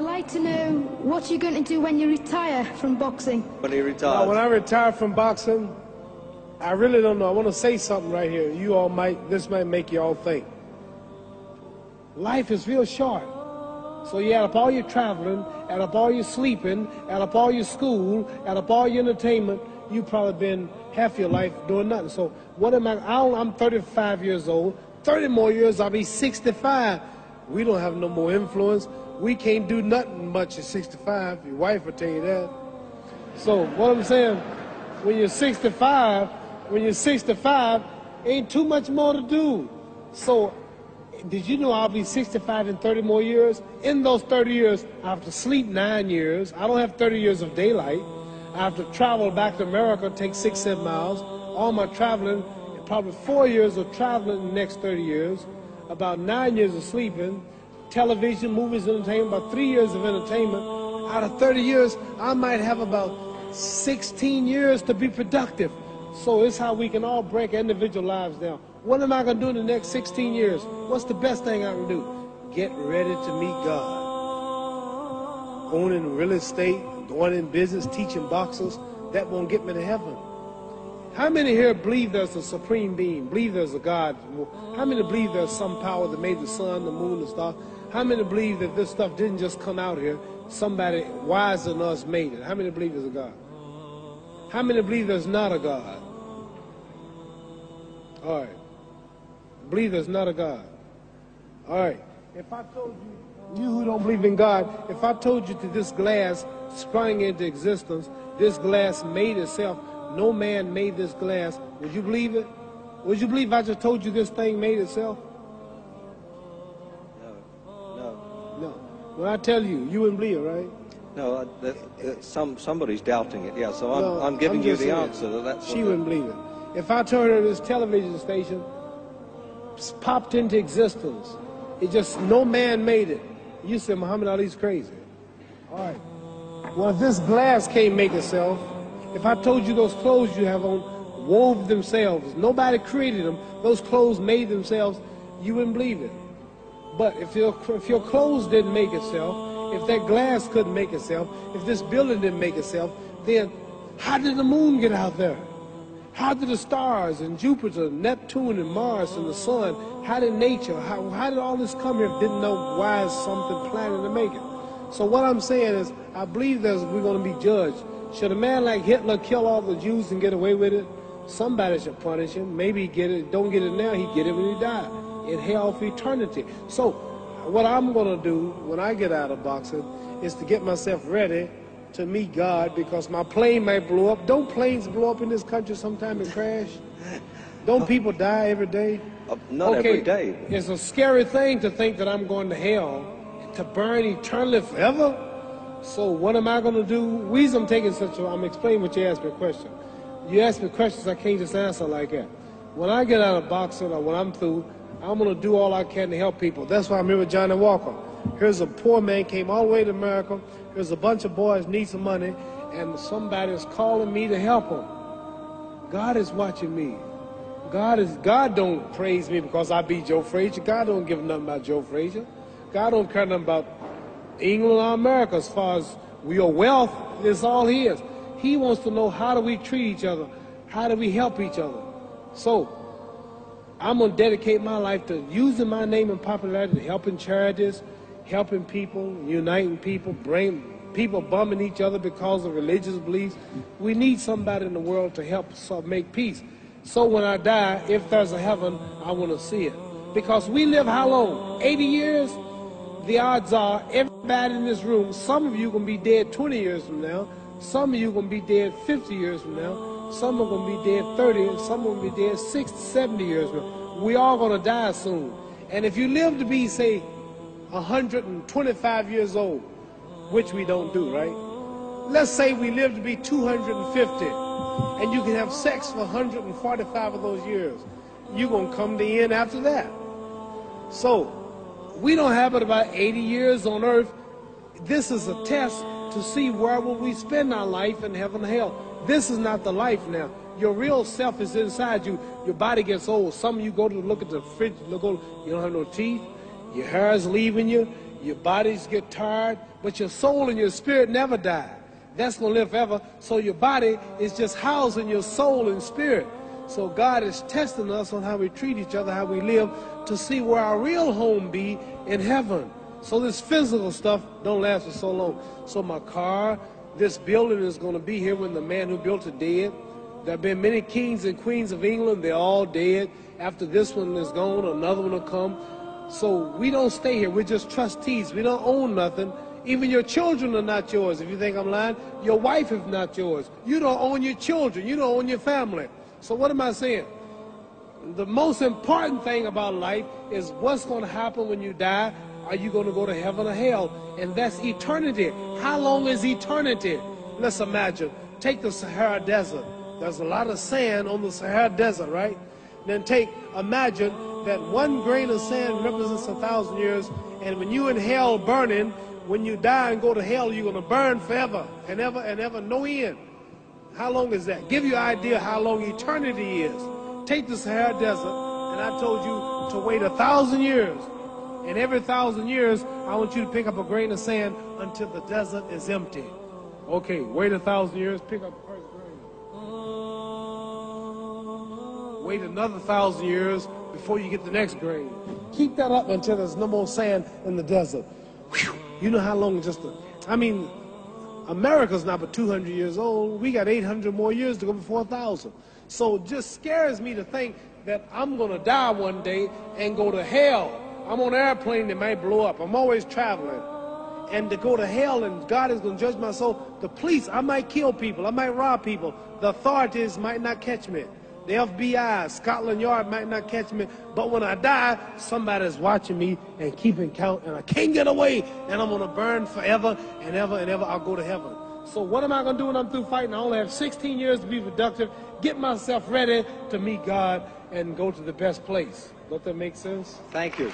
like to know what you're going to do when you retire from boxing. When he retires? Now, when I retire from boxing, I really don't know. I want to say something right here. This might make you all think. Life is real short. So you add up all your traveling, add up all your sleeping, add up all your school, add up all your entertainment, you've probably been half your life doing nothing. So what am I'm 35 years old. 30 more years, I'll be 65. We don't have no more influence. We can't do nothing much at 65. Your wife will tell you that. So what I'm saying, when you're 65, ain't too much more to do. So did you know I'll be 65 in 30 more years? In those 30 years, I have to sleep 9 years. I don't have 30 years of daylight. I have to travel back to America, take 6-7 miles. All my traveling, probably 4 years of traveling in the next 30 years, about 9 years of sleeping, television, movies, entertainment, about 3 years of entertainment. Out of 30 years, I might have about 16 years to be productive. So it's how we can all break individual lives down. What am I going to do in the next 16 years? What's the best thing I can do? Get ready to meet God. Owning real estate, going in business, teaching boxers, that won't get me to heaven. How many here believe there's a supreme being, believe there's a God? How many believe there's some power that made the sun, the moon, the stars? How many believe that this stuff didn't just come out here? Somebody wiser than us made it. How many believe there's a God? How many believe there's not a God? All right. Believe there's not a God. All right. If I told you who don't believe in God, if I told you that this glass sprang into existence, this glass made itself, no man made this glass, would you believe it? Would you believe I just told you this thing made itself? No. When I tell you, you wouldn't believe it, right? No, somebody's doubting it, yeah, so I'm giving you the answer. That's she wouldn't believe it. If I told her this television station popped into existence, it just, no man made it, you said Muhammad Ali's crazy. All right. Well, if this glass can't make itself, if I told you those clothes you have on wove themselves, nobody created them, those clothes made themselves, you wouldn't believe it. But if your clothes didn't make itself, if that glass couldn't make itself, if this building didn't make itself, then how did the moon get out there? How did the stars and Jupiter, Neptune and Mars and the sun, how did nature, how did all this come here if didn't know why is something planning to make it? So what I'm saying is, I believe we're going to be judged. Should a man like Hitler kill all the Jews and get away with it? Somebody should punish him. Maybe he get it, don't get it now, he get it when he died. In hell for eternity. So what I'm going to do when I get out of boxing is to get myself ready to meet God, because my plane might blow up. Don't planes blow up in this country sometime and crash? Don't people die every day? Not every day. It's a scary thing to think that I'm going to hell to burn eternally forever. So what am I going to do? The reason I'm taking I'm explaining what you asked me a question. You ask me questions I can't just answer like that. When I get out of boxing or when I'm through, I'm going to do all I can to help people. That's why I'm here with Johnny Walker. Here's a poor man, came all the way to America. Here's a bunch of boys need some money, and somebody is calling me to help them. God is watching me. God don't praise me because I beat Joe Frazier. God don't give nothing about Joe Frazier. God don't care nothing about England or America as far as your wealth is all his. He wants to know, how do we treat each other? How do we help each other? So I'm going to dedicate my life to using my name and popularity, helping charities, helping people, uniting people, bring people bumming each other because of religious beliefs. We need somebody in the world to help us make peace. So when I die, if there's a heaven, I want to see it. Because we live how long? 80 years? The odds are everybody in this room, some of you are going to be dead 20 years from now, some of you are going to be dead 50 years from now, some are going to be dead 30, and some are going to be dead 60, 70 years from now. We all going to die soon. And if you live to be, say, 125 years old, which we don't do, right? Let's say we live to be 250, and you can have sex for 145 of those years. You're going to come to the end after that. So we don't have but about 80 years on earth. This is a test to see where will we spend our life in heaven and hell. This is not the life now. Your real self is inside you. Your body gets old. Some of you go to look at the fridge, you don't have no teeth. Your hair is leaving you. Your bodies get tired, but your soul and your spirit never die. That's going to live forever. So your body is just housing your soul and spirit. So God is testing us on how we treat each other, how we live, to see where our real home be in heaven. So this physical stuff don't last for so long. So my car, this building is going to be here when the man who built it dead. There have been many kings and queens of England. They're all dead. After this one is gone, another one will come. So we don't stay here. We're just trustees. We don't own nothing. Even your children are not yours. If you think I'm lying, your wife is not yours. You don't own your children. You don't own your family. So what am I saying? The most important thing about life is what's going to happen when you die. Are you going to go to heaven or hell? And that's eternity. How long is eternity? Let's imagine. Take the Sahara Desert. There's a lot of sand on the Sahara Desert, right? Then imagine that 1 grain of sand represents 1,000 years, and when you in hell burning, when you die and go to hell, you're going to burn forever and ever, no end. How long is that? Give you an idea how long eternity is. Take the Sahara Desert, and I told you to wait 1,000 years. And every 1,000 years, I want you to pick up a grain of sand until the desert is empty. Okay, wait 1,000 years, pick up the first grain. Wait another 1,000 years before you get the next grain. Keep that up until there's no more sand in the desert. Whew. You know how long America's not but 200 years old. We got 800 more years to go before 1,000. So it just scares me to think that I'm going to die one day and go to hell. I'm on an airplane that might blow up. I'm always traveling. And to go to hell and God is going to judge my soul. The police, I might kill people. I might rob people. The authorities might not catch me. The FBI, Scotland Yard might not catch me. But when I die, somebody's watching me and keeping count. And I can't get away. And I'm going to burn forever and ever and ever. I'll go to heaven. So what am I going to do when I'm through fighting? I only have 16 years to be productive. Get myself ready to meet God and go to the best place. Don't that make sense? Thank you.